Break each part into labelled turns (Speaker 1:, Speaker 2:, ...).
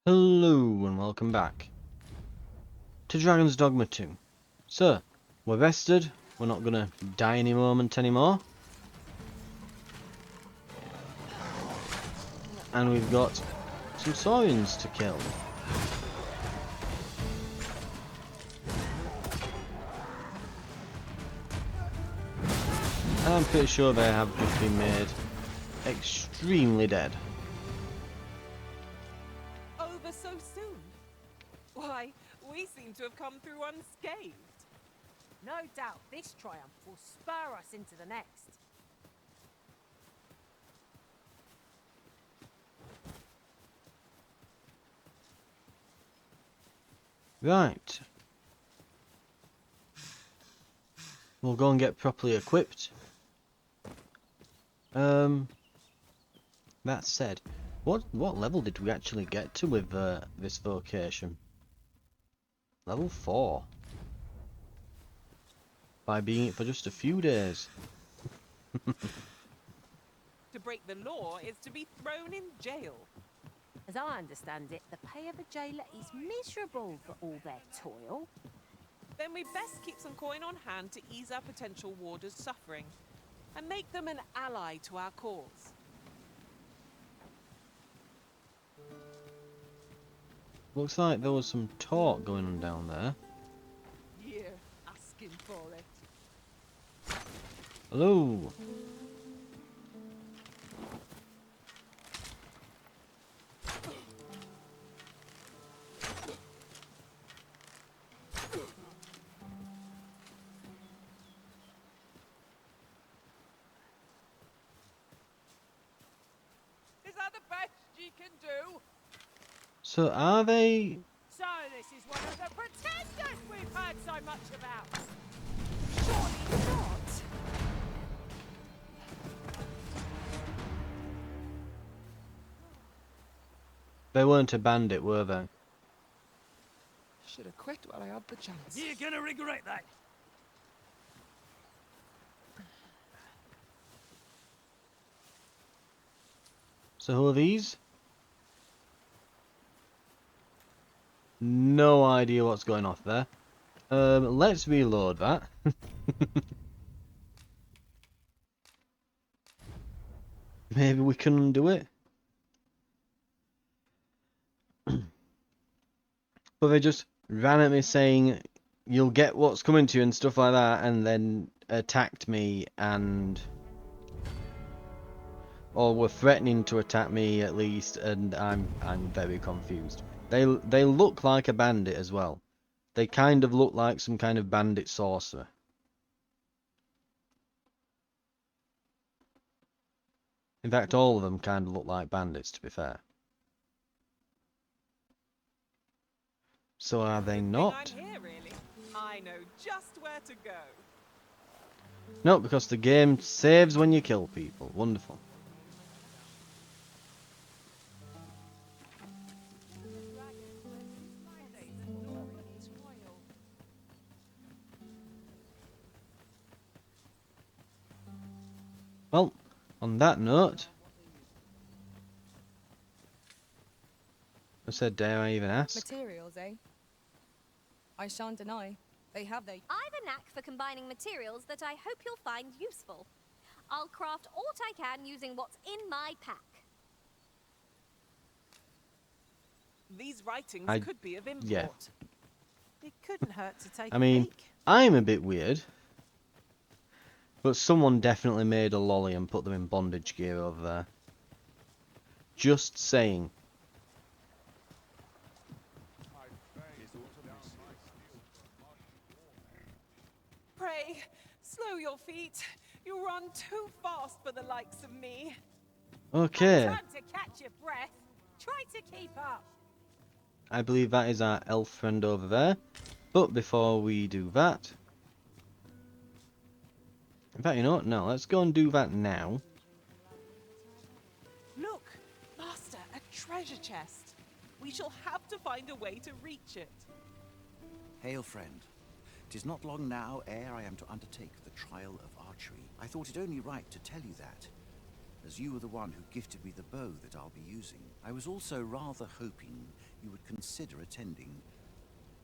Speaker 1: Hello and welcome back to Dragon's Dogma 2. So, we're rested, we're not gonna die any moment anymore. And we've got some Saurians to kill. And I'm pretty sure they have just been made extremely dead.
Speaker 2: Over so soon? Why, we seem to have come through unscathed.
Speaker 3: No doubt this triumph will spur us into the next.
Speaker 1: Right. We'll go and get properly equipped. That said, what level did we actually get to with this vocation? Level 4. By being it for just a few days.
Speaker 2: To break the law is to be thrown in jail.
Speaker 3: As I understand it, the pay of a jailer is miserable for all their toil.
Speaker 2: Then we best keep some coin on hand to ease our potential warders' suffering and make them an ally to our cause.
Speaker 1: Looks like there was some talk going on down there.
Speaker 2: You're asking for it.
Speaker 1: Hello.
Speaker 2: Is that the best you can do?
Speaker 1: So are they...
Speaker 3: So this is one of the pretenders we've heard so much about. Surely not.
Speaker 1: They weren't a bandit, were they?
Speaker 2: Should have quit while I had the chance.
Speaker 4: You're gonna regret that.
Speaker 1: So who are these? No idea what's going off there. Let's reload that. Maybe we can undo it. But they just ran at me saying, you'll get what's coming to you and stuff like that, and then attacked me and... or were threatening to attack me at least, and I'm very confused. They look like a bandit as well. They kind of look like some kind of bandit sorcerer. In fact, all of them kind of look like bandits, to be fair. So are they not?
Speaker 2: I'm here, really. I know just where to go.
Speaker 1: No, because the game saves when you kill people. Wonderful. Well, on that note, I said, dare I even ask?
Speaker 5: Materials, eh? I shan't deny. They have their...
Speaker 6: I've a knack for combining materials that I hope you'll find useful. I'll craft aught I can using what's in my pack.
Speaker 2: These writings could be of import.
Speaker 1: yeah.
Speaker 3: It couldn't hurt to take
Speaker 1: I
Speaker 3: a
Speaker 1: mean,
Speaker 3: peek.
Speaker 1: I'm a bit weird. But someone definitely made a lolly and put them in bondage gear over there. Just saying.
Speaker 2: Pray, slow your feet. You run too fast for the likes of me.
Speaker 1: Okay.
Speaker 3: Time to catch your breath. Try to keep up.
Speaker 1: I believe that is our elf friend over there. But before we do that... in fact, you know what? No, let's go and do that now.
Speaker 2: Look, Master, a treasure chest. We shall have to find a way to reach it.
Speaker 4: Hail, friend. 'Tis not long now ere I am to undertake the trial of archery. I thought it only right to tell you that, as you were the one who gifted me the bow that I'll be using. I was also rather hoping you would consider attending.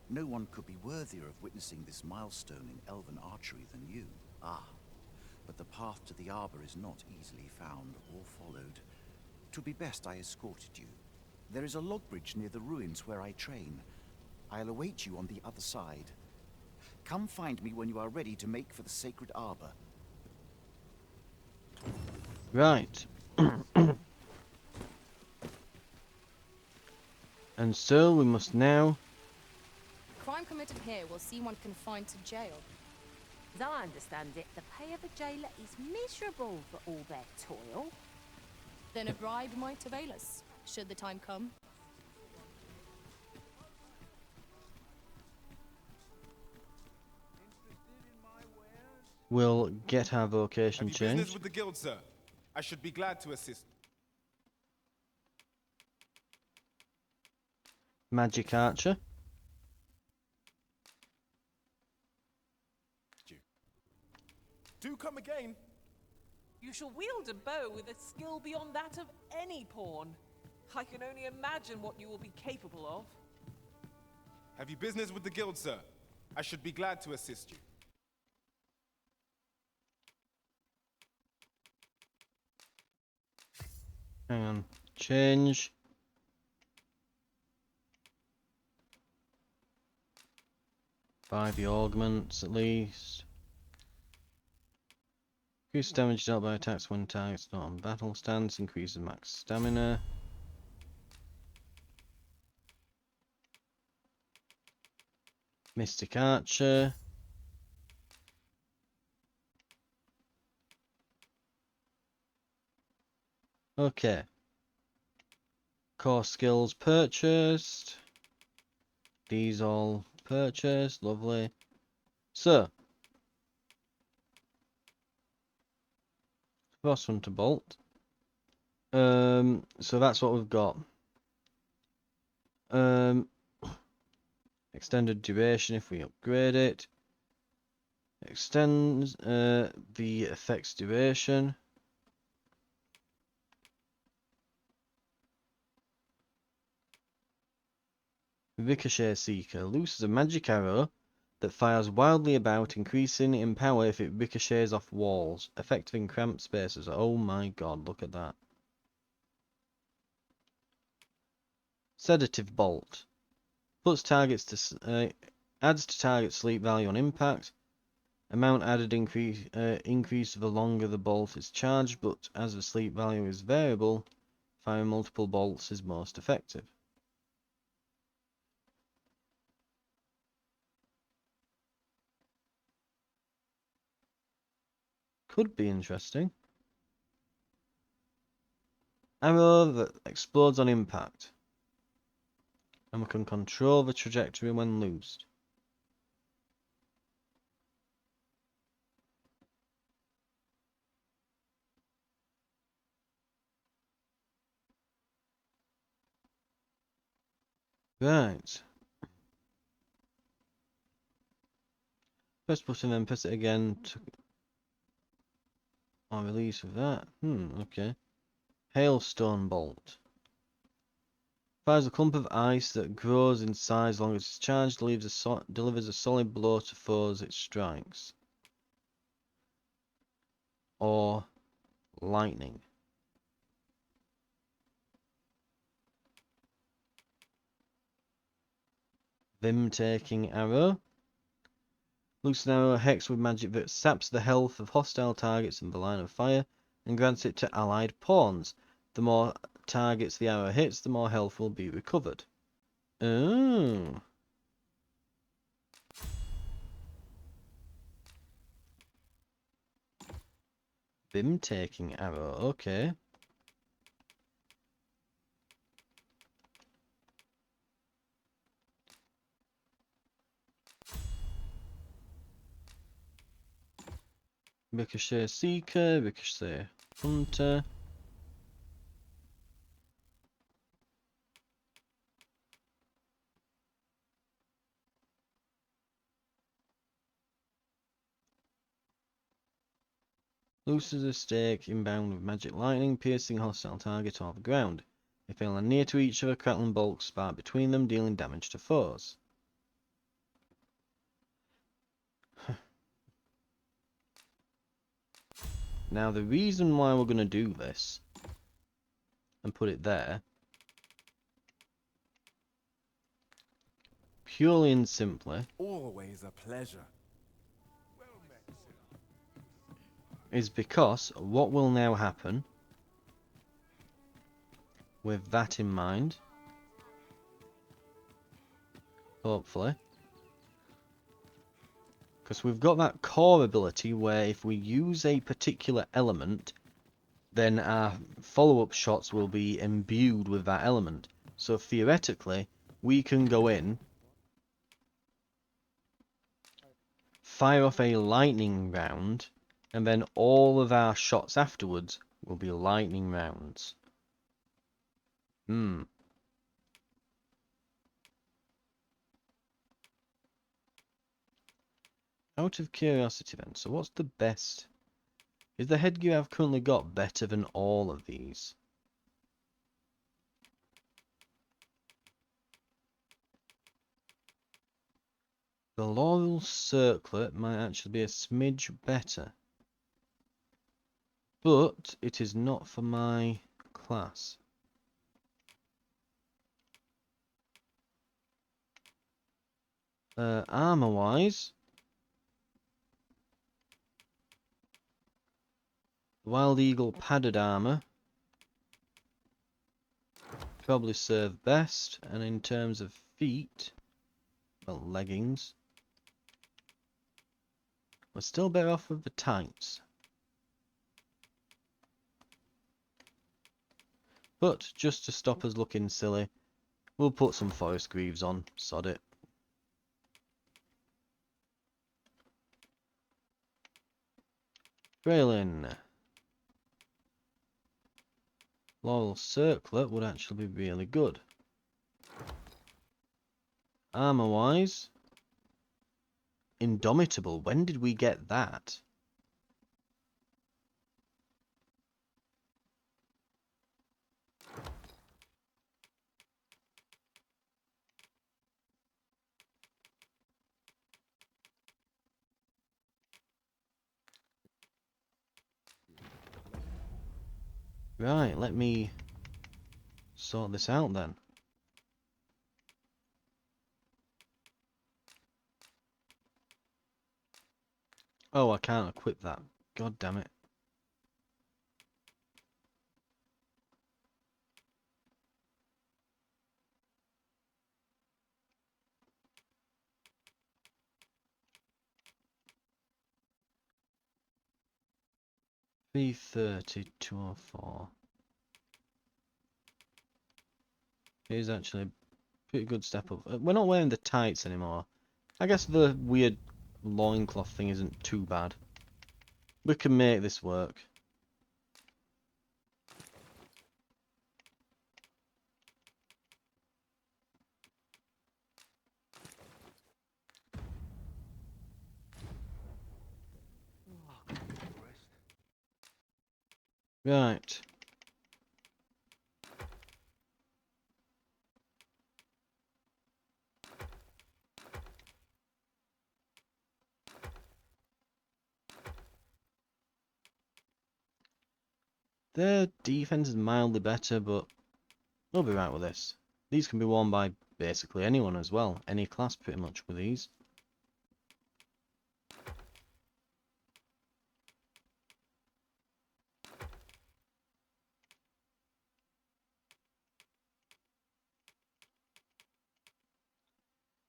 Speaker 4: No one could be worthier of witnessing this milestone in elven archery than you. Ah, but the path to the arbor is not easily found or followed. 'Twould be best I escorted you. There is a log bridge near the ruins where I train. I'll await you on the other side. Come find me when you are ready to make for the sacred arbor.
Speaker 1: Right. And so we must now...
Speaker 5: Crime committed here will see one confined to jail.
Speaker 3: As I understand it, the pay of a jailer is miserable for all their toil.
Speaker 5: Then a bribe might avail us, should the time come.
Speaker 1: We'll get our vocation
Speaker 7: Have you business
Speaker 1: changed.
Speaker 7: with the guild, sir? I should be glad to assist.
Speaker 1: Magic Archer.
Speaker 7: Do come again.
Speaker 2: You shall wield a bow with a skill beyond that of any pawn. I can only imagine what you will be capable of.
Speaker 7: Have you business with the guild, sir? I should be glad to assist you.
Speaker 1: Hang on. Change. By the augments at least. Increase damage dealt by attacks when targets not on battle stance. Increases max stamina. Mystic Archer. Okay. Core skills purchased. These all purchased. Lovely. So. Boss Hunter Bolt. So that's what we've got. Extended duration if we upgrade it. Extends the effects duration. Ricochet Seeker looses a magic arrow that fires wildly about, increasing in power if it ricochets off walls, effective in cramped spaces. Oh my god, look at that. Sedative Bolt. Puts targets to adds to target sleep value on impact. Amount added increase the longer the bolt is charged, but as the sleep value is variable, firing multiple bolts is most effective. Could be interesting. Arrow that explodes on impact. And we can control the trajectory when loosed. Right. Press button, then press it again to release with that. Okay. Hailstone Bolt. Fires a clump of ice that grows in size as long as it's charged, delivers a solid blow to foes it strikes. Or lightning. Vim-taking arrow. Loose an arrow hex with magic that saps the health of hostile targets in the line of fire and grants it to allied pawns. The more targets the arrow hits, the more health will be recovered. Oh. Vim-taking arrow, okay. Ricochet Seeker, Ricochet Hunter. Looses a stake inbound with magic lightning, piercing hostile target off the ground. If they are near to each other, crackling bolts spark between them, dealing damage to foes. Now the reason why we're going to do this and put it there, purely and simply,
Speaker 7: Always a pleasure.
Speaker 1: is because what will now happen, with that in mind, hopefully, because we've got that core ability where if we use a particular element, then our follow-up shots will be imbued with that element. So theoretically, we can go in, fire off a lightning round, and then all of our shots afterwards will be lightning rounds. Out of curiosity then, so what's the best? Is the headgear I've currently got better than all of these? The Laurel Circlet might actually be a smidge better. But it is not for my class. Armor-wise, Wild Eagle padded armor probably serve best, and in terms of feet, well, leggings, we're still better off with the tights. But just to stop us looking silly, we'll put some forest greaves on, sod it. Braylon. Laurel Circlet would actually be really good. Armor wise, Indomitable. When did we get that? Right, let me sort this out then. Oh, I can't equip that. God damn it. B30 204. Here's actually a pretty good step up. We're not wearing the tights anymore. I guess the weird loincloth thing isn't too bad. We can make this work. Right. Their defense is mildly better, but we'll be right with this. These can be worn by basically anyone as well. Any class pretty much with these.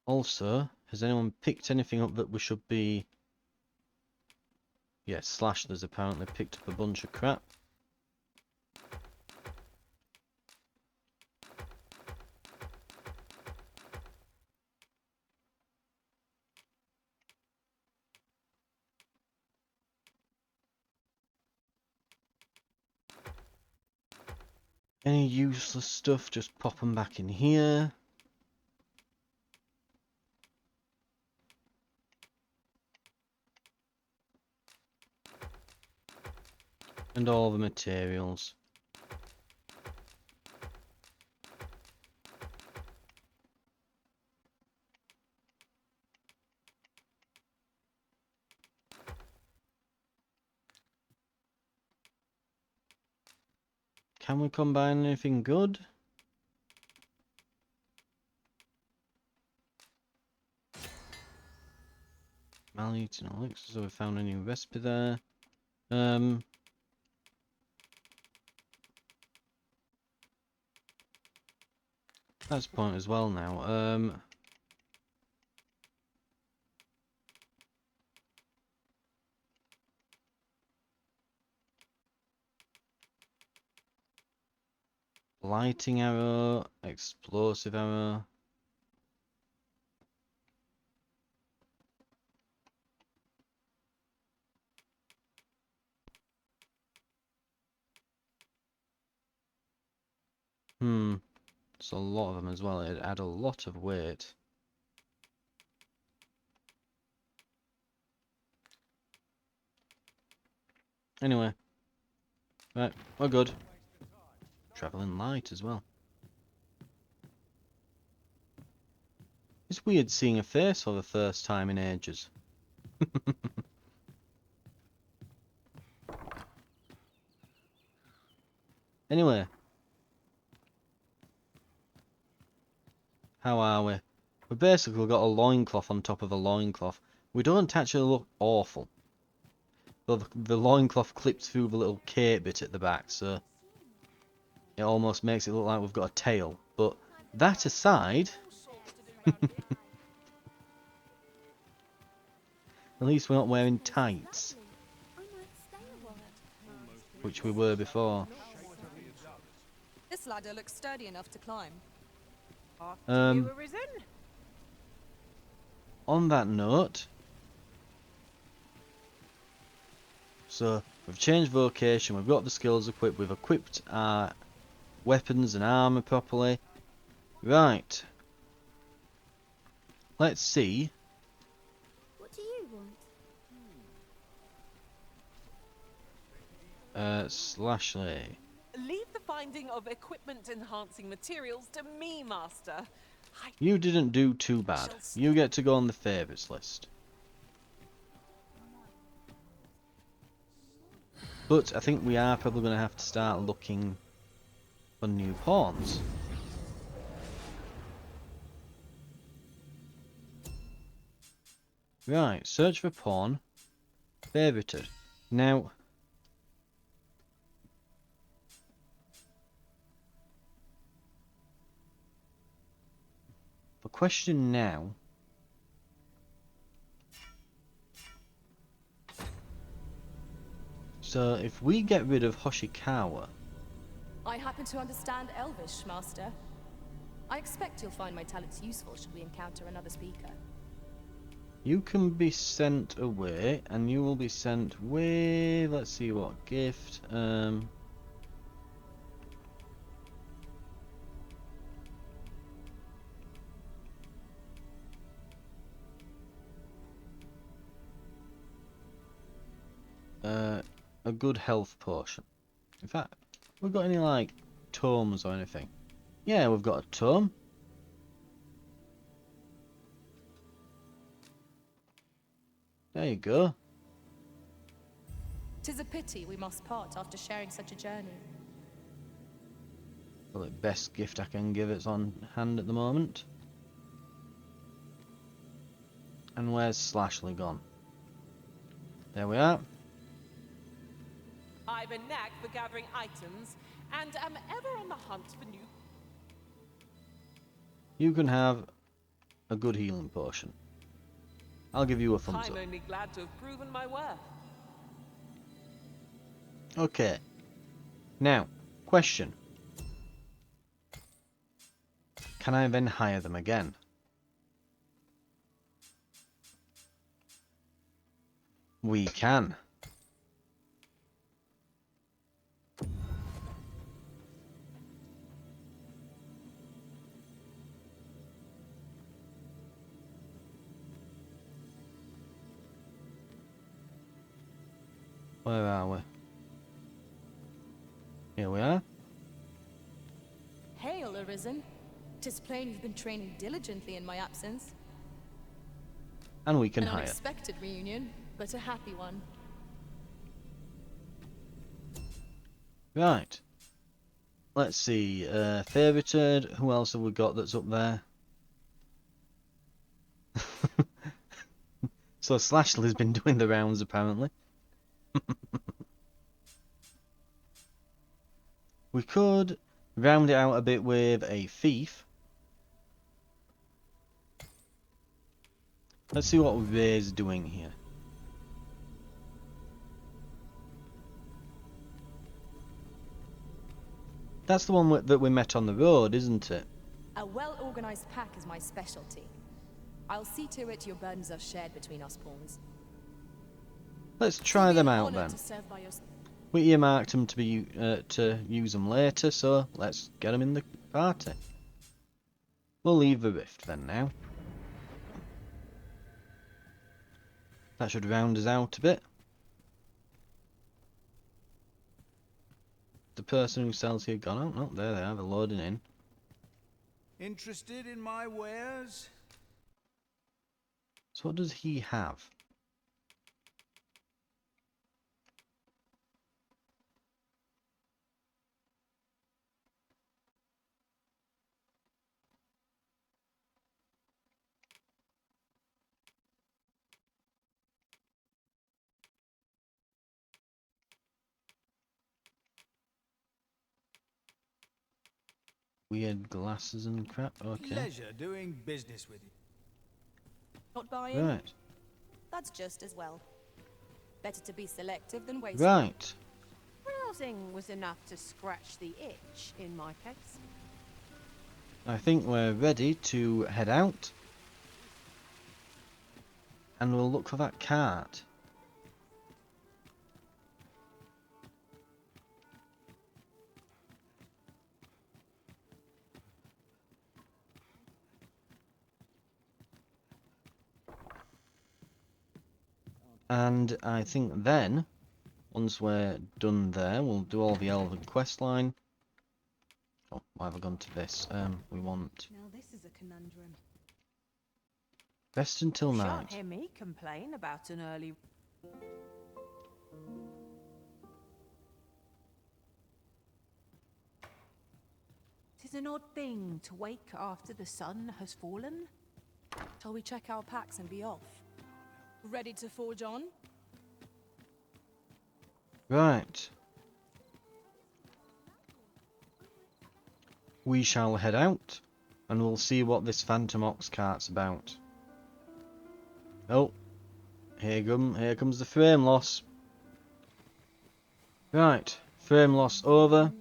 Speaker 1: Also, has anyone picked anything up that we should be... Yeah, Slasher's apparently picked up a bunch of crap. Any useless stuff, just pop them back in here. And all the materials. Can we combine anything good? Mal-eating elixir, so we found a new recipe there. That's the point as well now. Lighting arrow, explosive arrow. It's a lot of them as well. It'd add a lot of weight. Anyway. Right, we're good. Travelling light as well. It's weird seeing a face for the first time in ages. Anyway. How are we? We've basically got a loincloth on top of a loincloth. We don't actually look awful. Though the loincloth clips through the little cape bit at the back, so it almost makes it look like we've got a tail. But that aside, at least we're not wearing tights, which we were before.
Speaker 5: This ladder looks sturdy enough to climb.
Speaker 3: After you, Arisen?
Speaker 1: On that note, so we've changed vocation, we've got the skills equipped, we've equipped our weapons and armour properly. Right. Let's see.
Speaker 6: What do you want?
Speaker 1: Slashley.
Speaker 2: Leave the finding of equipment-enhancing materials to me, Master.
Speaker 1: You didn't do too bad. You get to go on the favourites list. But I think we are probably going to have to start looking for new pawns. Right, search for pawn. Favorited. Now, the question now so if we get rid of Hoshikawa,
Speaker 5: I happen to understand Elvish, Master. I expect you'll find my talents useful should we encounter another speaker.
Speaker 1: you can be sent away, and you will be sent with, let's see what gift, a good health potion. In fact, we've got any like tomes or anything? Yeah, we've got a tome. There you go.
Speaker 5: 'Tis a pity we must part after sharing such a journey.
Speaker 1: Well, the best gift I can give it's on hand at the moment. And where's Slashley gone? There we are.
Speaker 2: I've a knack for gathering items, and am ever on the hunt for new...
Speaker 1: You can have a good healing potion. I'll give you a thumbs
Speaker 2: I'm
Speaker 1: up.
Speaker 2: only glad to have proven my worth.
Speaker 1: Okay. Now, question. Can I then hire them again? We can. Where are we? Here we are.
Speaker 5: Hail, Arisen. 'Tis plain you've been training diligently in my absence.
Speaker 1: And we can
Speaker 5: An
Speaker 1: hire.
Speaker 5: unexpected reunion, but a happy one.
Speaker 1: Right. Let's see. Favorited. Who else have we got that's up there? So Slashley's been doing the rounds apparently. We could round it out a bit with a thief. Let's see what Ray's doing here. That's the one that we met on the road, isn't it?
Speaker 5: A well-organized pack is my specialty. I'll see to it your burdens are shared between us pawns.
Speaker 1: Let's try them out
Speaker 5: Honored
Speaker 1: then.
Speaker 5: to serve by your...
Speaker 1: We earmarked them to use them later, so let's get them in the party. We'll leave the rift then now. That should round us out a bit. The person who sells here gone out? No, there they are, they're loading in.
Speaker 8: Interested in my wares?
Speaker 1: So what does he have? Weird glasses and crap. Okay.
Speaker 8: Pleasure doing business with you.
Speaker 5: Not buying?
Speaker 1: Right.
Speaker 5: That's just as well. Better to be selective than wasteful.
Speaker 1: Right.
Speaker 3: Browsing was enough to scratch the itch in my case.
Speaker 1: I think we're ready to head out. And we'll look for that cart. And I think then, once we're done there, we'll do all the Elven quest line. Oh, why have I gone to this? We want
Speaker 3: Now this is a conundrum.
Speaker 1: rest until
Speaker 3: Shan't
Speaker 1: night.
Speaker 3: hear me complain about an early... Tis an odd thing to wake after the sun has fallen.
Speaker 5: Shall we check our packs and be off? Ready to forge on?
Speaker 1: Right. We shall head out, and we'll see what this Phantom Ox cart's about. Oh, here comes the frame loss. Right, frame loss over.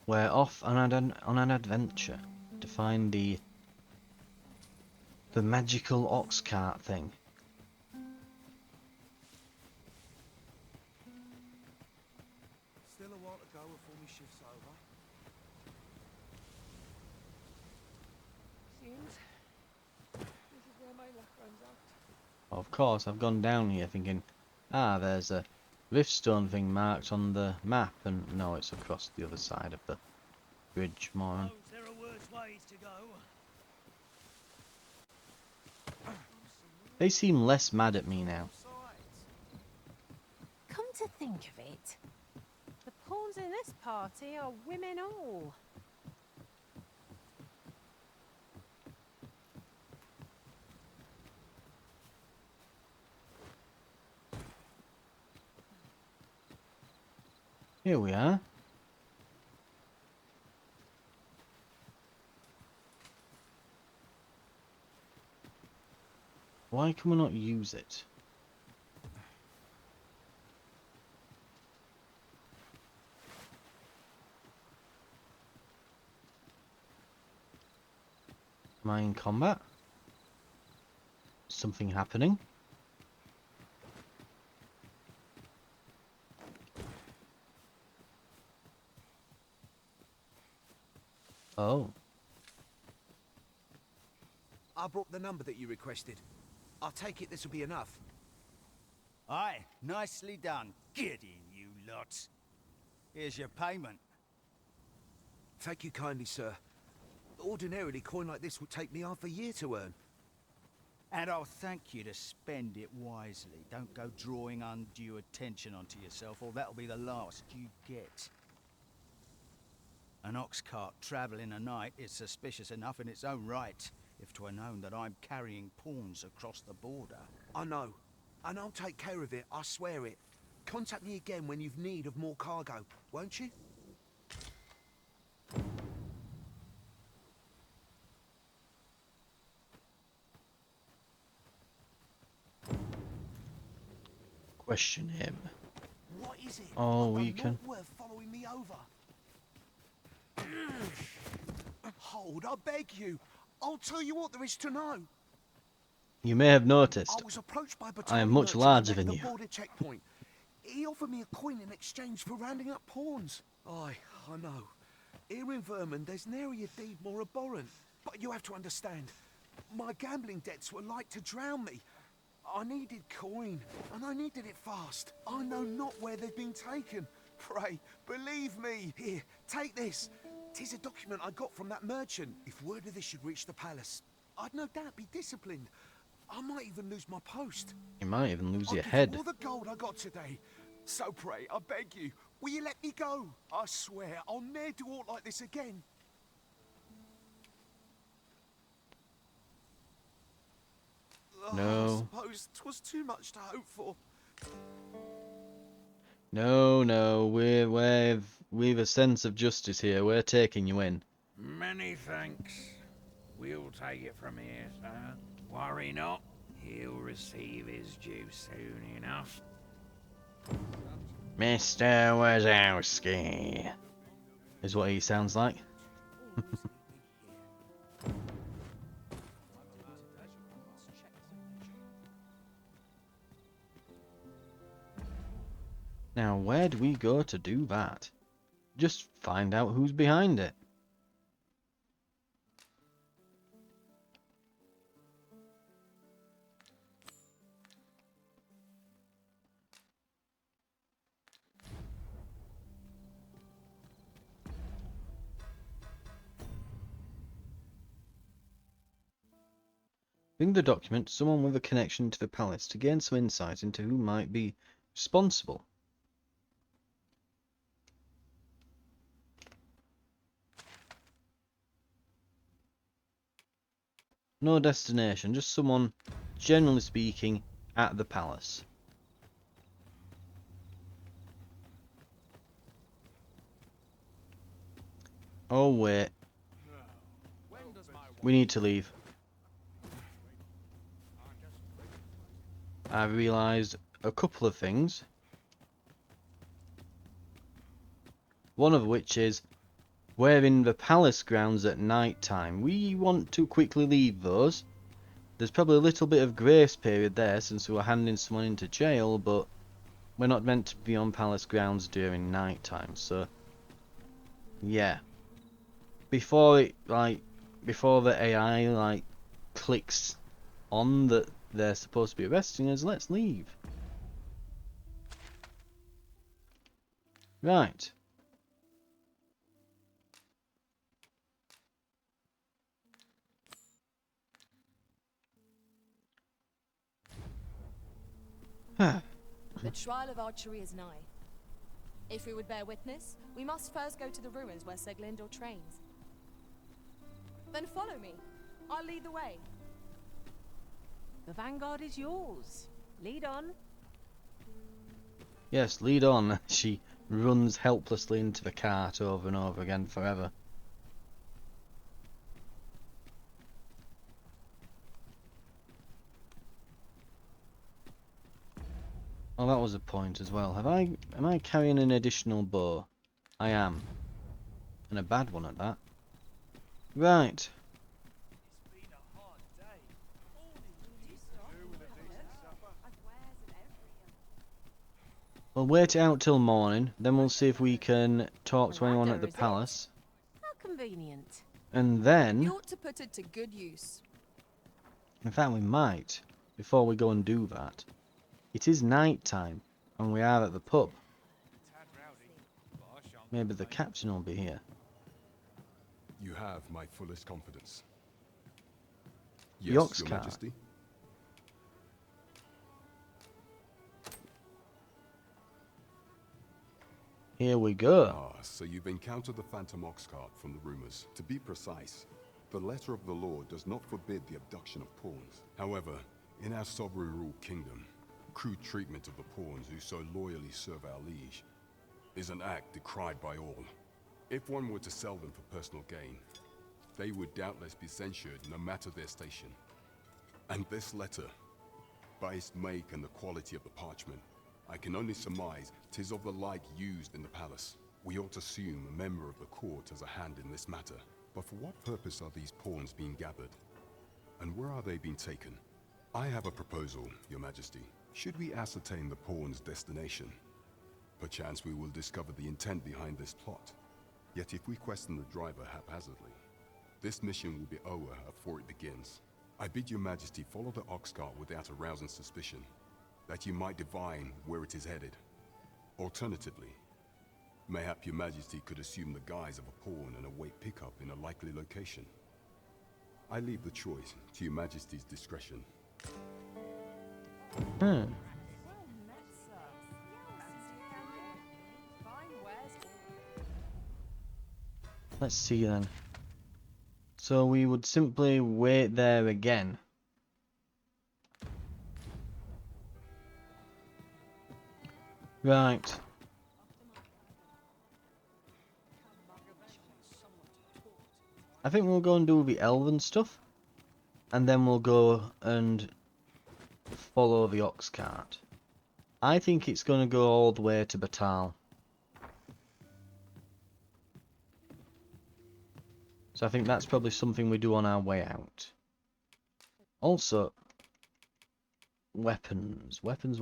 Speaker 1: We're off on an adventure to find the magical ox cart thing.
Speaker 8: Still a while to go before my shift's over.
Speaker 3: Seems this is where my luck runs out.
Speaker 1: Of course, I've gone down here thinking, ah, there's a riftstone thing marked on the map, and no, it's across the other side of the bridge, moron.
Speaker 8: There are worse ways to go.
Speaker 1: They seem less mad at me now.
Speaker 3: Come to think of it, the pawns in this party are women all.
Speaker 1: Here we are. Why can we not use it? Am I in combat? Something happening? Oh.
Speaker 9: I brought the number that you requested. I'll take it this will be enough.
Speaker 8: Aye, nicely done. Get in, you lot. Here's your payment.
Speaker 9: Thank you kindly, sir. Ordinarily, coin like this would take me half a year to earn.
Speaker 8: And I'll thank you to spend it wisely. Don't go drawing undue attention onto yourself, or that'll be the last you get. An ox cart travelling a night is suspicious enough in its own right, if 'twere known that I'm carrying pawns across the border.
Speaker 9: I know. And I'll take care of it, I swear it. Contact me again when you've need of more cargo, won't you?
Speaker 1: Question him.
Speaker 9: What is it?
Speaker 1: Oh,
Speaker 9: Are
Speaker 1: we
Speaker 9: you
Speaker 1: can.
Speaker 9: not worth following me over? Hold, I beg you. I'll tell you what there is to know.
Speaker 1: You may have noticed,
Speaker 9: I was approached by a
Speaker 1: I
Speaker 9: battalion
Speaker 1: am much
Speaker 9: merchant
Speaker 1: larger
Speaker 9: at
Speaker 1: than
Speaker 9: the
Speaker 1: you.
Speaker 9: border checkpoint. He offered me a coin in exchange for rounding up pawns. Aye, I know. Here in Vermund, there's nary a deed more abhorrent. But you have to understand, my gambling debts were like to drown me. I needed coin, and I needed it fast. I know not where they've been taken. Pray, believe me. Here, take this. 'Tis a document I got from that merchant. If word of this should reach the palace, I'd no doubt be disciplined. I might even lose my post.
Speaker 1: You might even lose
Speaker 9: I'll
Speaker 1: your
Speaker 9: give
Speaker 1: head.
Speaker 9: you all the gold I got today. So pray, I beg you, will you let me go? I swear, I'll ne'er do aught like this again.
Speaker 1: No.
Speaker 9: I suppose 'twas too much to hope for.
Speaker 1: No, we've a sense of justice here. We're taking you in.
Speaker 10: Many thanks. We'll take it from here, sir. Worry not. He'll receive his due soon enough.
Speaker 1: Mr. Wazowski is what he sounds like. Now, where do we go to do that? Just find out who's behind it. Bring the document to someone with a connection to the palace to gain some insight into who might be responsible. No destination, just someone, generally speaking, at the palace. Oh wait. We need to leave. I've realised a couple of things. One of which is, we're in the palace grounds at night time. We want to quickly leave those. There's probably a little bit of grace period there since we were handing someone into jail, but we're not meant to be on palace grounds during night time, so yeah. Before the AI clicks on that they're supposed to be arresting us, let's leave. Right.
Speaker 5: The trial of archery is nigh. If we would bear witness, we must first go to the ruins where Seglindor trains. Then follow me. I'll lead the way.
Speaker 2: The vanguard is yours. Lead on.
Speaker 1: Yes, lead on. She runs helplessly into the cart over and over again forever. Oh, that was a point as well. Am I carrying an additional bow? I am. And a bad one at that. Right. We'll wait it out till morning, then we'll see if we can talk to anyone at the palace.
Speaker 2: How convenient.
Speaker 1: And then,
Speaker 5: You ought to put it to good use.
Speaker 1: in fact we might, before we go and do that. It is night time, and we are at the pub. Maybe the captain will be here.
Speaker 11: You have my fullest confidence.
Speaker 1: The
Speaker 11: Yes,
Speaker 1: ox
Speaker 11: Your
Speaker 1: cart.
Speaker 11: Majesty.
Speaker 1: Here we go.
Speaker 11: Ah, so you've encountered the Phantom Ox cart from the rumors. To be precise, the letter of the law does not forbid the abduction of pawns. However, in our sovereign-ruled kingdom, crude treatment of the pawns who so loyally serve our liege is an act decried by all. If one were to sell them for personal gain, they would doubtless be censured no matter their station. And this letter, by its make and the quality of the parchment, I can only surmise 'tis of the like used in the palace. We ought to assume a member of the court has a hand in this matter. But for what purpose are these pawns being gathered? And where are they being taken? I have a proposal, Your Majesty. Should we ascertain the pawn's destination, perchance we will discover the intent behind this plot. Yet if we question the driver haphazardly, this mission will be over before it begins. I bid Your Majesty follow the ox cart without arousing suspicion, that you might divine where it is headed. Alternatively, mayhap Your Majesty could assume the guise of a pawn and await pickup in a likely location. I leave the choice to Your Majesty's discretion.
Speaker 1: Let's see then. So we would simply wait there again. Right. I think we'll go and do the elven stuff, and then we'll go and follow the ox cart. I think it's going to go all the way to Batal. So I think that's probably something we do on our way out. Also, weapons. Weapons.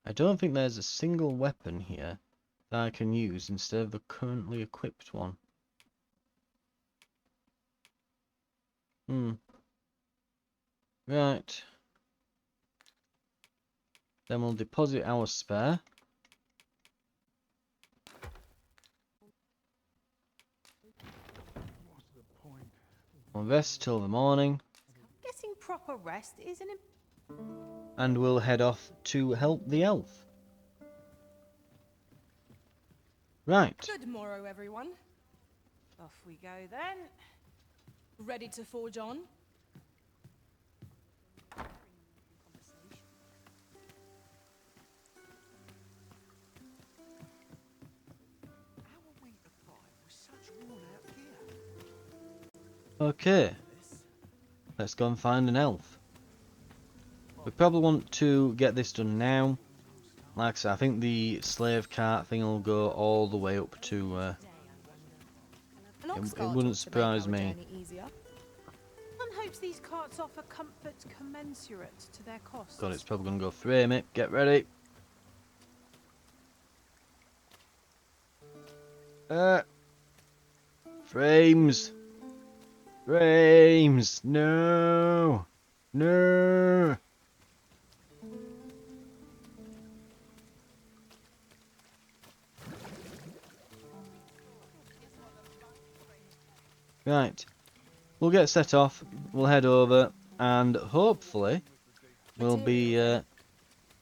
Speaker 1: I don't think there's a single weapon here that I can use instead of the currently equipped one. Right. Then we'll deposit our spare. We'll rest till the morning.
Speaker 3: Getting proper rest isn't it?
Speaker 1: And we'll head off to help the elf. Right.
Speaker 5: Good morrow, everyone.
Speaker 3: Off we go then.
Speaker 5: Ready to forge on?
Speaker 1: Okay. Let's go and find an elf. We probably want to get this done now. Like I said, I think the slave cart thing will go all the way up to... it wouldn't surprise me.
Speaker 3: One hopes these carts offer comfort commensurate to their costs.
Speaker 1: God, it's probably going to go frame it. Get ready. Frames. Frames. No. No. Right. We'll get set off. We'll head over and hopefully we'll be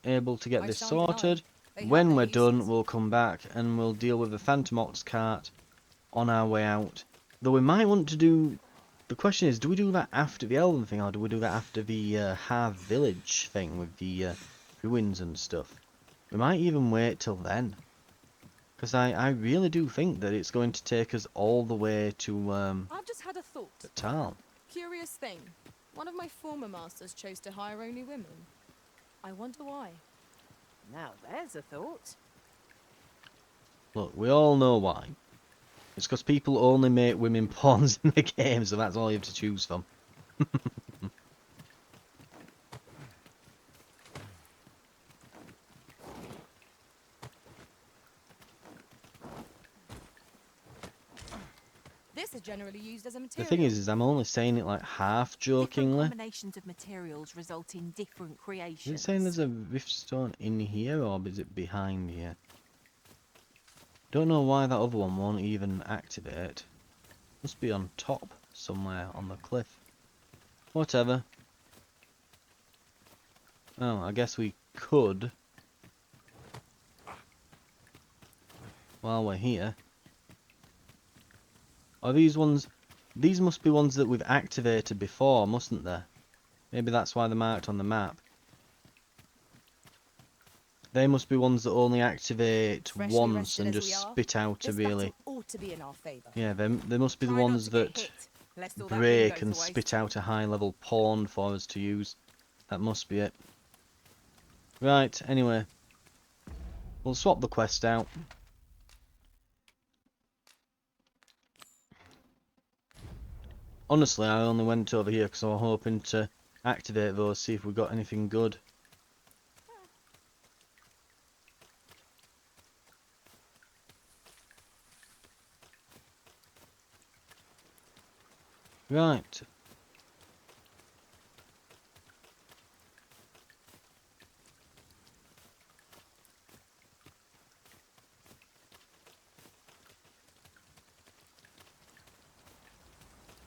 Speaker 1: able to get this sorted. When we're done, we'll come back and we'll deal with the Phantom Ox cart on our way out. Though we might want to do... The question is, do we do that after the Elven thing, or do we do that after the Harv Village thing with the ruins and stuff? We might even wait till then. Because I really do think that it's going to take us all the way to
Speaker 5: I've just had a thought.
Speaker 1: Tal.
Speaker 5: Curious thing. One of my former masters chose to hire only women. I wonder why.
Speaker 3: Now there's a thought.
Speaker 1: Look, we all know why. It's because people only make women pawns in the game, so that's all you have to choose from.
Speaker 5: This is generally used as a
Speaker 1: The
Speaker 5: material.
Speaker 1: thing is I'm only saying it like half jokingly.
Speaker 2: Different combinations of materials result in different creations.
Speaker 1: Is it saying there's a riftstone in here, or is it behind here? Don't know why that other one won't even activate. Must be on top somewhere on the cliff. Whatever. Oh, I guess we could while we're here. Are these ones... These must be ones that we've activated before, mustn't they? Maybe that's why they're marked on the map. They must be ones that only activate
Speaker 5: Freshly
Speaker 1: once
Speaker 5: rested
Speaker 1: and
Speaker 5: as
Speaker 1: just
Speaker 5: we are,
Speaker 1: spit out a
Speaker 5: this
Speaker 1: really...
Speaker 5: battle ought to be in our favor.
Speaker 1: Yeah, they must be the
Speaker 2: Try not
Speaker 1: ones
Speaker 2: to get
Speaker 1: that
Speaker 2: hit, lest all that wind
Speaker 1: break
Speaker 2: goes
Speaker 1: and
Speaker 2: to waste.
Speaker 1: spit out a high level pawn for us to use. That must be it. Right, anyway. We'll swap the quest out. Honestly, I only went over here because I was hoping to activate those, see if we got anything good. Right.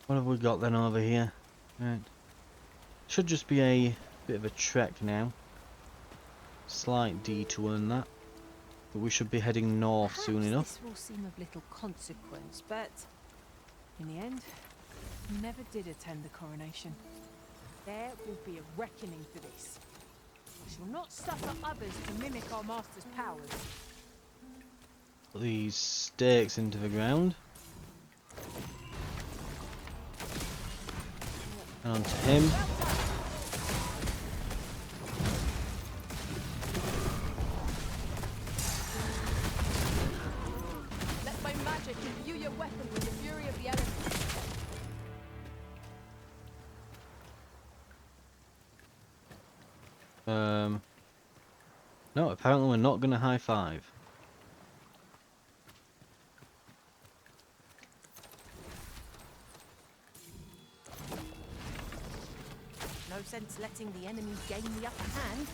Speaker 1: What have we got then over here? Right. Should just be a bit of a trek now. Slight detour in that. But we should be heading north soon enough.
Speaker 3: This will seem of little consequence, but in the end, we never did attend the coronation. There will be a reckoning for this. We shall not suffer others to mimic our master's powers.
Speaker 1: Put these stakes into the ground. And onto him.
Speaker 5: Let my magic imbue your weapon with the fury of the elements.
Speaker 1: No, apparently we're not going to high five.
Speaker 3: No sense letting the enemy gain the upper hand.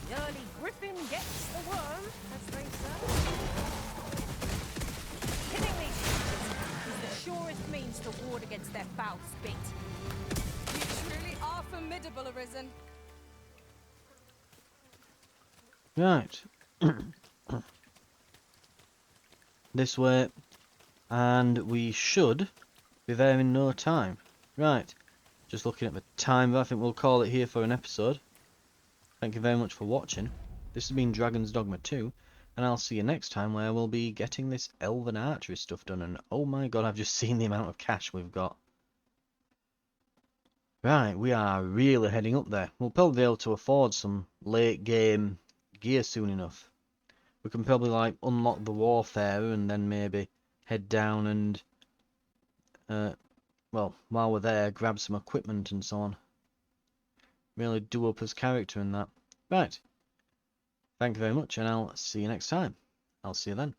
Speaker 3: The early griffin gets the worm, as they say. Killing these creatures is the surest means to ward against their foul spit.
Speaker 5: You truly are formidable, Arisen.
Speaker 1: Right. This way. And we should be there in no time. Right. Just looking at the time, I think we'll call it here for an episode. Thank you very much for watching. This has been Dragon's Dogma 2. And I'll see you next time where we'll be getting this elven archery stuff done. And oh my god, I've just seen the amount of cash we've got. Right, we are really heading up there. We'll probably be able to afford some late game gear soon enough. We can probably like unlock the warfare and then maybe head down and well, while we're there, grab some equipment and so on. Really do up his character in that. Right. Thank you very much, and I'll see you next time. I'll see you then.